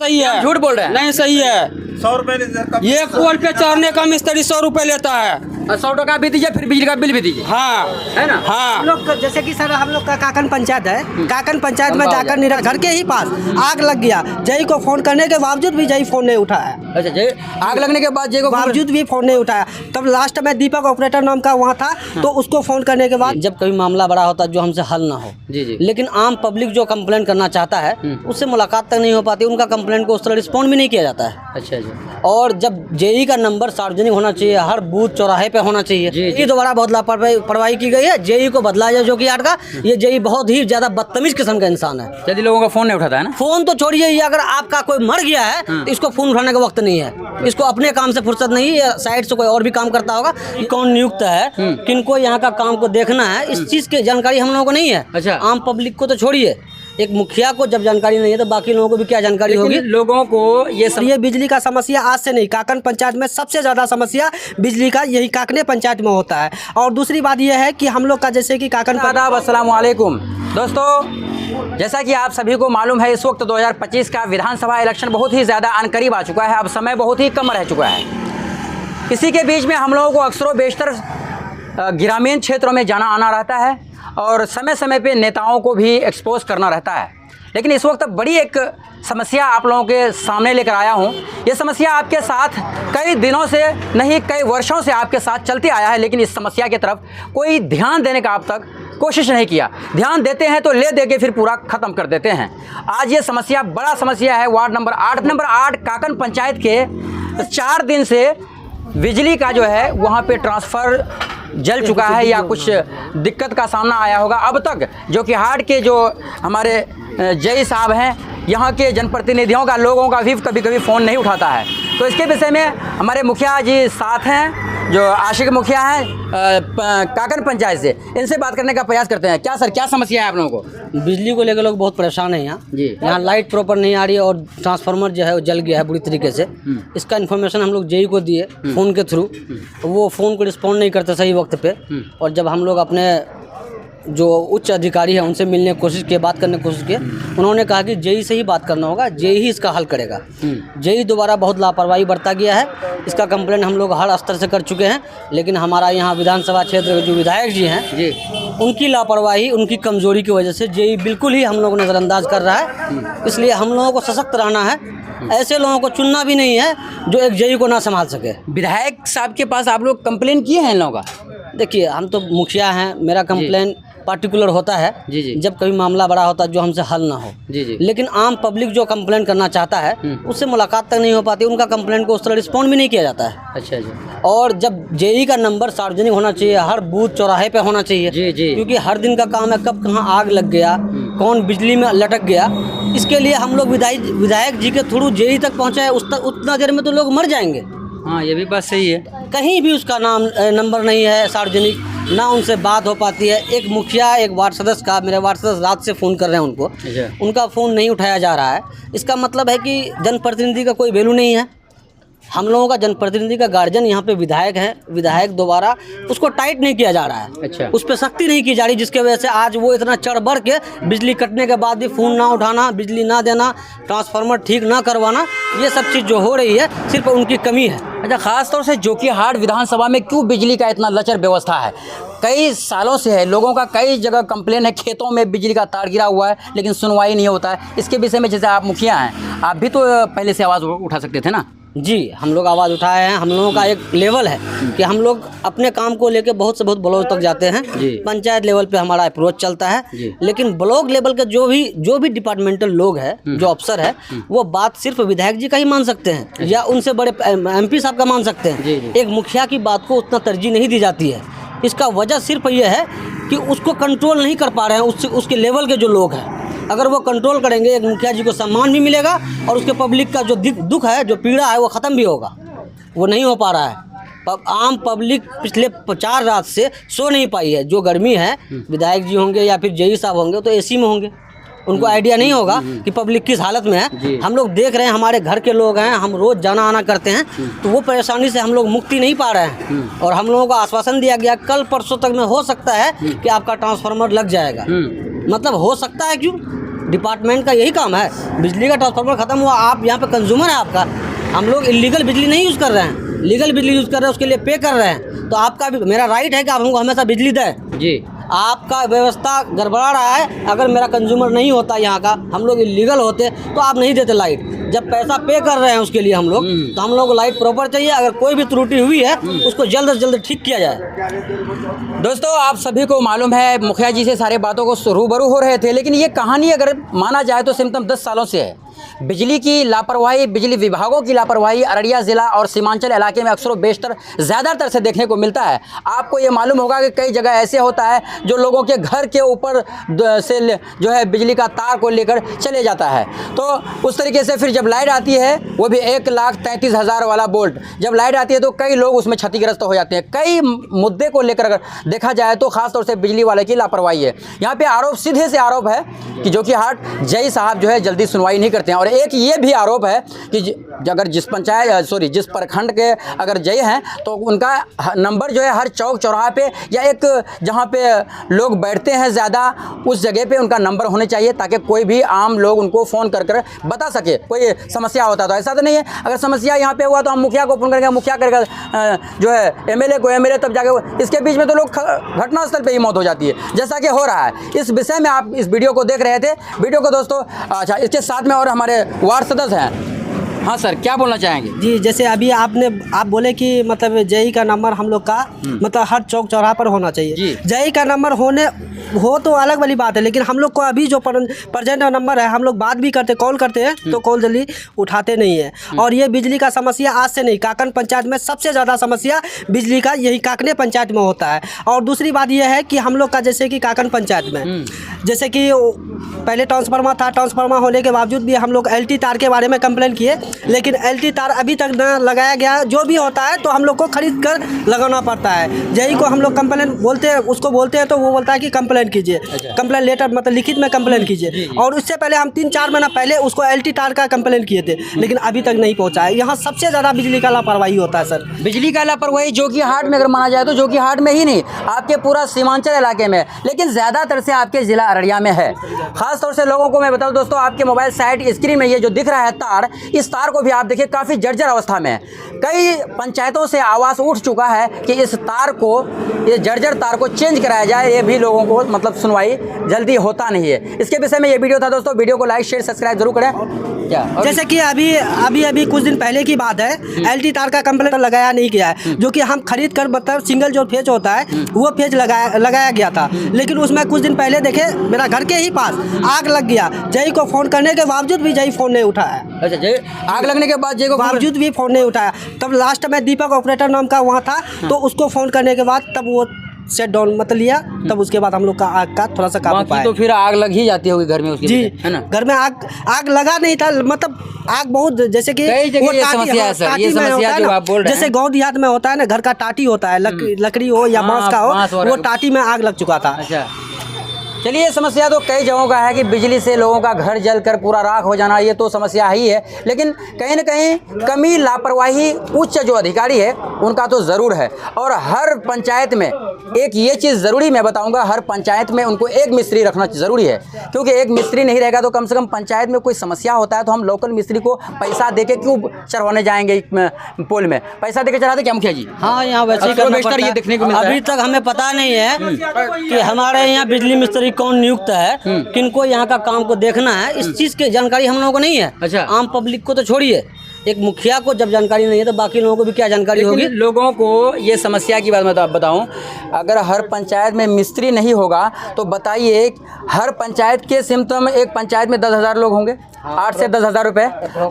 सही है, झूठ बोल रहे हैं। नहीं सही है। 100 रुपए ये पोल पे चढ़ने का मिस्त्री 100 रुपए लेता है। 100 टका भी दीजिए, फिर बिजली का बिल भी दीजिए, हाँ है ना। हाँ। हम लोग जैसे कि सर हम लोग का काकन पंचायत है, काकन पंचायत में जाकर घर के ही पास आग लग गया। जय को फोन करने के बावजूद भी जय फोन नहीं उठाया। अच्छा जी, आग लगने के बाद जय को बावजूद भी फोन नहीं उठाया। तब लास्ट में दीपक ऑपरेटर नाम का वहाँ था, तो उसको फोन करने के बाद जब कभी मामला बड़ा होता है जो हमसे हल ना हो, जी जी, लेकिन आम पब्लिक जो कंप्लेंट करना चाहता है उससे मुलाकात तक नहीं हो पाती, उनका कंप्लेंट को उस तरह रिस्पॉन्ड भी नहीं किया जाता है। अच्छा जी। और जब जेई का नंबर सार्वजनिक होना चाहिए, हर बूथ चौराहे पे होना चाहिए, जी, जी। ये दोबारा बहुत लापरवाही की गई है। जेई को बदला जाए जो कि आठ का, ये जेई बहुत ही ज्यादा बदतमीज किस्म का इंसान है। यदि लोगों का फोन नहीं उठाता है ना, फोन तो छोड़िए, ये अगर आपका कोई मर गया है तो इसको फोन उठाने का वक्त नहीं है, इसको अपने काम से फुर्सत नहीं है, साइड से कोई और भी काम करता होगा। ये कौन नियुक्त है, किनको यहाँ का काम को देखना है, इस चीज की जानकारी हम लोगों को नहीं है। अच्छा। आम पब्लिक को तो छोड़िए, एक मुखिया को जब जानकारी नहीं है तो बाकी लोगों को भी क्या जानकारी होगी। लोगों को ये सर ये बिजली का समस्या आज से नहीं, काकन पंचायत में सबसे ज़्यादा समस्या बिजली का यही काकने पंचायत में होता है। और दूसरी बात यह है कि हम लोग का जैसे कि काकन आदाब, अस्सलाम वालेकुम दोस्तों। जैसा कि आप सभी को मालूम है, इस वक्त 2025 का विधानसभा इलेक्शन बहुत ही ज़्यादा अनकरीब आ चुका है। अब समय बहुत ही कम रह चुका है। इसी के बीच में हम लोगों को अक्सर बेशतर ग्रामीण क्षेत्रों में जाना आना रहता है और समय समय पे नेताओं को भी एक्सपोज करना रहता है। लेकिन इस वक्त बड़ी एक समस्या आप लोगों के सामने लेकर आया हूँ। ये समस्या आपके साथ कई दिनों से नहीं, कई वर्षों से आपके साथ चलती आया है, लेकिन इस समस्या की तरफ कोई ध्यान देने का अब तक कोशिश नहीं किया। ध्यान देते हैं तो ले दे के फिर पूरा ख़त्म कर देते हैं। आज ये समस्या बड़ा समस्या है। वार्ड नंबर 8 काकन पंचायत के 4 दिन से बिजली का जो है वहाँ पे ट्रांसफ़र जल चुका है या कुछ दिक्कत का सामना आया होगा अब तक। जो कि हाट के जो हमारे जय साहब हैं, यहाँ के जनप्रतिनिधियों का, लोगों का भी कभी कभी फ़ोन नहीं उठाता है। तो इसके विषय में हमारे मुखिया जी साथ हैं, जो आशिक मुखिया हैं काकन पंचायत से, इनसे बात करने का प्रयास करते हैं। क्या सर, क्या समस्या है आप लोगों को? बिजली को लेकर लोग बहुत परेशान हैं यहाँ जी। यहाँ लाइट प्रॉपर नहीं आ रही है और ट्रांसफार्मर जो है वो जल गया है बुरी तरीके से। इसका इन्फॉर्मेशन हम लोग जेई को दिए फ़ोन के थ्रू, वो फ़ोन को रिस्पॉन्ड नहीं करते सही वक्त पे। और जब हम लोग अपने जो उच्च अधिकारी है उनसे मिलने की कोशिश की, बात करने की कोशिश की, उन्होंने कहा कि जेई से ही बात करना होगा, जेई ही इसका हल करेगा। जेई दोबारा बहुत लापरवाही बरता गया है। इसका कंप्लेंट हम लोग हर स्तर से कर चुके हैं, लेकिन हमारा यहाँ विधानसभा क्षेत्र के जो विधायक जी हैं जी, उनकी लापरवाही, उनकी कमजोरी की वजह से जेई बिल्कुल ही हम लोगों को नज़रअंदाज कर रहा है। इसलिए हम लोगों को सशक्त रहना है, ऐसे लोगों को चुनना भी नहीं है जो एक जेई को ना संभाल सके। विधायक साहब के पास आप लोग कंप्लेन किए हैं इन लोगों का? देखिए, हम तो मुखिया हैं, मेरा कंप्लेन पार्टिकुलर होता है जी जी, जब कभी मामला बड़ा होता है जो हमसे हल ना हो। जी जी, लेकिन आम पब्लिक जो कंप्लेंट करना चाहता है उससे मुलाकात तक नहीं हो पाती, उनका कंप्लेंट को उस तरह रिस्पॉन्ड भी नहीं किया जाता है। अच्छा जी। और जब जेई का नंबर सार्वजनिक होना चाहिए, हर बूथ चौराहे पे होना चाहिए, जी जी, क्योंकि हर दिन का काम है, कब कहाँ आग लग गया, कौन बिजली में लटक गया, इसके लिए हम लोग विधायक जी के थ्रू जेई तक पहुँचाए। उतना देर में तो लोग मर जाएंगे। हाँ, ये भी बात सही है। कहीं भी उसका नंबर नहीं है सार्वजनिक, ना उनसे बात हो पाती है। एक मुखिया, एक वार्ड सदस्य का, मेरे वार्ड सदस्य रात से फ़ोन कर रहे हैं उनको, उनका फ़ोन नहीं उठाया जा रहा है। इसका मतलब है कि जनप्रतिनिधि का कोई वैल्यू नहीं है। हम लोगों का जनप्रतिनिधि का गार्जियन यहाँ पे विधायक है, विधायक दोबारा उसको टाइट नहीं किया जा रहा है। अच्छा। उस पर सख्ती नहीं की जा रही, जिसके वजह से आज वो इतना चढ़ बढ़ के बिजली कटने के बाद भी फ़ोन ना उठाना, बिजली ना देना, ट्रांसफार्मर ठीक ना करवाना, ये सब चीज़ जो हो रही है सिर्फ उनकी कमी है। अच्छा, खास तौर से जोकीहाट विधानसभा में क्यों बिजली का इतना लचर व्यवस्था है? कई सालों से है, लोगों का कई जगह कंप्लेन है, खेतों में बिजली का तार गिरा हुआ है लेकिन सुनवाई नहीं होता है। इसके विषय में, जैसे आप मुखिया हैं, आप भी तो पहले से आवाज़ उठा सकते थे ना? जी, हम लोग आवाज़ उठाए हैं। हम लोगों का एक लेवल है कि हम लोग अपने काम को लेके बहुत से बहुत ब्लॉक तक जाते हैं। पंचायत लेवल पे हमारा अप्रोच चलता है, लेकिन ब्लॉक लेवल के जो भी डिपार्टमेंटल लोग हैं, जो अफसर है, वो बात सिर्फ विधायक जी का ही मान सकते हैं या उनसे बड़े MP साहब का मान सकते हैं। एक मुखिया की बात को उतना तरजीह नहीं दी जाती है। इसका वजह सिर्फ ये है कि उसको कंट्रोल नहीं कर पा रहे हैं उसके लेवल के जो लोग हैं। अगर वो कंट्रोल करेंगे, एक मुखिया जी को सम्मान भी मिलेगा और उसके पब्लिक का जो दुख है, जो पीड़ा है, वो ख़त्म भी होगा। वो नहीं हो पा रहा है। आम पब्लिक पिछले 4 रात से सो नहीं पाई है। जो गर्मी है, विधायक जी होंगे या फिर जेई साहब होंगे तो AC में होंगे, उनको आइडिया नहीं होगा कि पब्लिक किस हालत में है। हम लोग देख रहे हैं, हमारे घर के लोग हैं, हम रोज़ जाना आना करते हैं, तो वो परेशानी से हम लोग मुक्ति नहीं पा रहे हैं। और हम लोगों को आश्वासन दिया गया कल परसों तक में हो सकता है कि आपका ट्रांसफार्मर लग जाएगा। मतलब हो सकता है क्यों? डिपार्टमेंट का यही काम है। बिजली का ट्रांसफार्मर खत्म हुआ, आप यहाँ पे कंज्यूमर है आपका। हम लोग इलीगल बिजली नहीं यूज़ कर रहे हैं, लीगल बिजली यूज़ कर रहे हैं, उसके लिए पे कर रहे हैं। तो आपका भी मेरा राइट है कि आप हमको हमेशा बिजली दें जी। आपका व्यवस्था गड़बड़ा रहा है। अगर मेरा कंज्यूमर नहीं होता यहाँ का, हम लोग इलीगल होते तो आप नहीं देते लाइट। जब पैसा पे कर रहे हैं उसके लिए हम लोग, तो हम लोग को लाइट प्रॉपर चाहिए। अगर कोई भी त्रुटि हुई है उसको जल्द से जल्द ठीक किया जाए। दोस्तों, आप सभी को मालूम है मुखिया जी से सारे बातों को रूबरू हो रहे थे, लेकिन ये कहानी अगर माना जाए तो सिमटम 10 सालों से है। बिजली की लापरवाही, बिजली विभागों की लापरवाही अररिया ज़िला और सीमांचल इलाके में अक्सर बेशतर ज़्यादातर से देखने को मिलता है। आपको ये मालूम होगा कि कई जगह ऐसे होता है जो लोगों के घर के ऊपर से जो है बिजली का तार को लेकर चले जाता है। तो उस तरीके से फिर जब लाइट आती है, वो भी 1,33,000 वाला बोल्ट, जब लाइट आती है तो कई लोग उसमें क्षतिग्रस्त हो जाते हैं। कई मुद्दे को लेकर अगर देखा जाए तो खासतौर से बिजली वाले की लापरवाही है। यहाँ पे आरोप, सीधे से आरोप है कि जो कि हाट जय साहब जो है जल्दी सुनवाई नहीं करते हैं। और एक ये भी आरोप है कि अगर जिस जिस प्रखंड के अगर जय हैं तो उनका नंबर जो है हर चौक चौराहे पे या एक जहाँ पे लोग बैठते हैं ज़्यादा उस जगह पे उनका नंबर होने चाहिए, ताकि कोई भी आम लोग उनको फ़ोन कर बता सके कोई समस्या होता। तो ऐसा तो नहीं है, अगर समस्या यहाँ पे हुआ तो हम मुखिया को फ़ोन करेंगे, मुखिया करेगा जो है एमएलए को, एमएलए तब जाके, इसके बीच में तो लोग घटनास्थल पर ही मौत हो जाती है, जैसा कि हो रहा है। इस विषय में आप इस वीडियो को देख रहे थे। वीडियो को दोस्तों, अच्छा, इसके साथ में और हमारे वार्ड सदस्य हैं। हाँ सर, क्या बोलना चाहेंगे? जी, जैसे अभी आप बोले कि मतलब जेई का नंबर हम लोग का मतलब हर चौक चौराहा पर होना चाहिए। जेई का नंबर हो तो अलग वाली बात है, लेकिन हम लोग को अभी जो प्रेजेंट नंबर है, हम लोग बात भी करते, कॉल करते हैं तो कॉल जल्दी उठाते नहीं है। और ये बिजली का समस्या आज से नहीं, काकन पंचायत में सबसे ज़्यादा समस्या बिजली का यही काकने पंचायत में होता है। और दूसरी बात यह है कि हम लोग का जैसे कि काकन पंचायत में जैसे कि पहले ट्रांसफार्मर था, ट्रांसफार्मर होने के बावजूद भी हम लोग एलटी तार के बारे में कंप्लेन किए, लेकिन एलटी तार अभी तक न लगाया गया। जो भी होता है तो हम लोग को खरीद कर लगाना पड़ता है। जेई को हम लोग कंप्लेन बोलते हैं, उसको बोलते हैं तो वो बोलता है कि कंप्लेन कीजिए, कंप्लेन लेटर मतलब लिखित में कंप्लेन कीजिए। और उससे पहले हम 3-4 महीना पहले उसको एलटी तार का कंप्लेन किए थे, लेकिन अभी तक नहीं पहुँचा है। यहाँ सबसे ज़्यादा बिजली का लापरवाही होता है सर। बिजली का लापरवाही जोगी हाट में अगर माना जाए तो जोगी हाट में ही नहीं, आपके पूरा सीमांचल इलाके में, लेकिन ज़्यादातर से आपके ज़िला अररिया में है। खासतौर से लोगों को मैं बताऊं दोस्तों, आपके मोबाइल साइड स्क्रीन में ये जो दिख रहा है तार, इस तार को भी आप देखिए काफ़ी जर्जर अवस्था में है। कई पंचायतों से आवाज़ उठ चुका है कि इस तार को, ये जर्जर तार को चेंज कराया जाए। ये भी लोगों को मतलब सुनवाई जल्दी होता नहीं है। इसके विषय में ये वीडियो था दोस्तों। वीडियो को लाइक शेयर सब्सक्राइब जरूर करें। क्या जैसे कि अभी कुछ दिन पहले की बात है, एलटी तार का कंप्लेंट लगाया नहीं गया है, जो कि हम खरीद कर मतलब सिंगल जो फेज होता है वो फेज लगाया गया था। लेकिन उसमें कुछ दिन पहले देखे मेरा घर के ही पास आग लग गया। जय को फ़ोन करने के बावजूद भी जय फ़ोन नहीं उठाया। अच्छा, जय आग लगने के बाद जय को बावजूद भी फ़ोन नहीं उठाया। तब लास्ट में दीपक ऑपरेटर नाम का वहाँ था, तो उसको फ़ोन करने के बाद तब वो सेट डाउन मतलब लिया, तब उसके बाद हम लोग का आग का थोड़ा सा काबू पाया। तो फिर आग लग ही जाती होगी घर में उसकी, जी है ना? घर में आग लगा नहीं था, मतलब आग बहुत, जैसे कि वो ये समस्या है सर, ये समस्या जो आप बोल रहे हैं, जैसे गांव देहात में होता है ना, घर का टाटी होता है, लकड़ी हो या बांस का हो, वो टाटी में आग लग चुका था। अच्छा, चलिए, ये समस्या तो कई जगहों का है कि बिजली से लोगों का घर जलकर पूरा राख हो जाना, ये तो समस्या ही है। लेकिन कहीं न कहीं कमी, लापरवाही उच्च जो अधिकारी है उनका तो ज़रूर है। और हर पंचायत में एक ये चीज़ ज़रूरी मैं बताऊंगा, हर पंचायत में उनको एक मिस्त्री रखना ज़रूरी है, क्योंकि एक मिस्त्री नहीं रहेगा तो कम से कम पंचायत में कोई समस्या होता है तो हम लोकल मिस्त्री को पैसा दे के क्यों चढ़वाने जाएंगे पोल में? पैसा दे के चढ़ाते क्या मुखिया जी? हाँ, यहाँ वैसे ही करना पड़ता है। ये देखने को मिलता है। अभी तक हमें पता नहीं है कि हमारे यहाँ बिजली मिस्त्री कौन नियुक्त है, किनको यहाँ का काम को देखना है, इस चीज की जानकारी हम लोगों को नहीं है। अच्छा, आम पब्लिक को तो छोड़िए, एक मुखिया को जब जानकारी नहीं है तो बाकी लोगों को भी क्या जानकारी होगी? लोगों को ये समस्या की बात मैं बताऊं, अगर हर पंचायत में मिस्त्री नहीं होगा तो बताइए, हर पंचायत के सिम्टम, एक पंचायत में 10,000 लोग होंगे, 8 से 10,000 रुपये,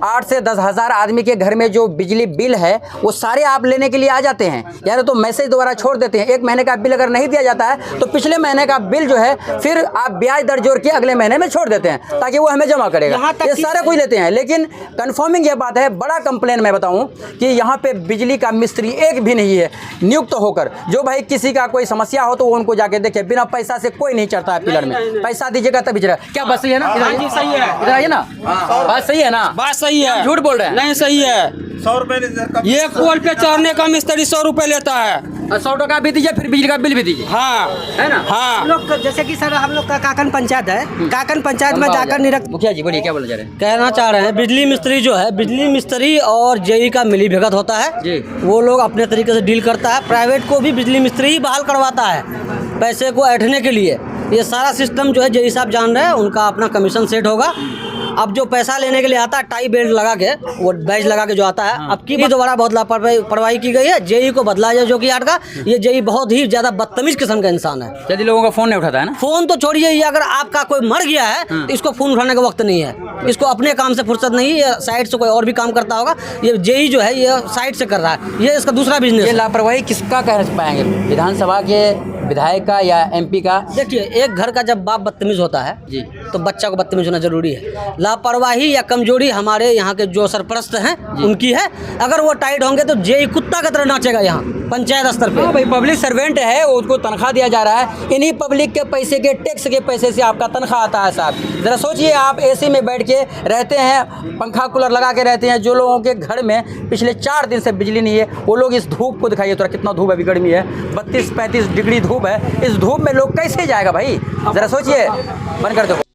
8 से 10,000 आदमी के घर में जो बिजली बिल है वो सारे आप लेने के लिए आ जाते हैं, यार तो मैसेज द्वारा छोड़ देते हैं। एक महीने का बिल अगर नहीं दिया जाता है तो पिछले महीने का बिल जो है फिर आप ब्याज दर जोड़ के अगले महीने में छोड़ देते हैं ताकि वो हमें जमा करेगा। ये सारे कुछ लेते हैं, लेकिन कन्फर्मिंग ये बात है, बड़ा कंप्लेन मैं बताऊं कि यहाँ पे बिजली का मिस्त्री एक भी नहीं है नियुक्त होकर। जो भाई किसी का कोई समस्या हो तो वो उनको जाके देखे, बिना पैसा से कोई नहीं चढ़ता है पिलर में, पैसा दीजिएगा तभी चढ़ा। क्या बात सही है ना? सही है, इधर आइए ना, बात सही है ना? बात सही है, झूठ बोल रहे हैं? नहीं सही है। 100 रुपए ये पोल पे चढ़ने का मिस्त्री 100 रुपए लेता है। 100 टका भी दीजिए, फिर बिजली का बिल भी दीजिए, हाँ है ना? हाँ। हम लोग जैसे कि सर हम लोग का काकन पंचायत है, काकन पंचायत में जाकर निरक्त मुखिया जी बोलिए, क्या बोलना चाह रहे हैं? कहना चाह रहे हैं बिजली मिस्त्री जो है, बिजली मिस्त्री और जेई का मिली भगत होता है जी। वो लोग अपने तरीके से डील करता है। प्राइवेट को भी बिजली मिस्त्री ही बहाल करवाता है पैसे को ऐंठने के लिए। ये सारा सिस्टम जो है जेई साहब जान रहे हैं, उनका अपना कमीशन सेट होगा। अब जो पैसा लेने के लिए आता है टाई बेल्ट लगा के, वो बैज लगा के जो आता है, अब की दोबारा बहुत लापरवाही की गई है। जेई को बदला जाए जो कि आठ का, ये जेई बहुत ही ज्यादा बदतमीज किस्म का इंसान है। यदि लोगों का फोन नहीं उठाता है ना, फोन तो छोड़िए, ये अगर आपका कोई मर गया है तो इसको फोन उठाने का वक्त नहीं है। इसको अपने काम से फुर्सत नहीं है, साइड से कोई और भी काम करता होगा। ये जेई जो है ये साइड से कर रहा है, ये इसका दूसरा बिजनेस ये है। लापरवाही किसका कह पाएंगे? विधानसभा के विधायक का या एमपी का? देखिए, एक घर का जब बाप बदतमीज होता है जी, तो बच्चा को बदतमीज होना जरूरी है। लापरवाही या कमजोरी हमारे यहाँ के जो सरपरस्त हैं उनकी है। अगर वो टाइट होंगे तो जेई कुत्ता की तरह नाचेगा यहाँ पंचायत स्तर पे। हाँ भाई, पब्लिक सर्वेंट है, उसको तनख्वाह दिया जा रहा है। इन्हीं पब्लिक के पैसे के, टैक्स के पैसे से आपका तनख्वाह आता है साहब। ज़रा सोचिए, आप एसी में बैठ के रहते हैं, पंखा कूलर लगा के रहते हैं। जो लोगों के घर में पिछले 4 दिन से बिजली नहीं है, वो लोग इस धूप को दिखाइए, थोड़ा कितना धूप है, अभी गर्मी है, 32-35 डिग्री धूप है। इस धूप में लोग कैसे जाएगा भाई? ज़रा सोचिए, बंद कर दो।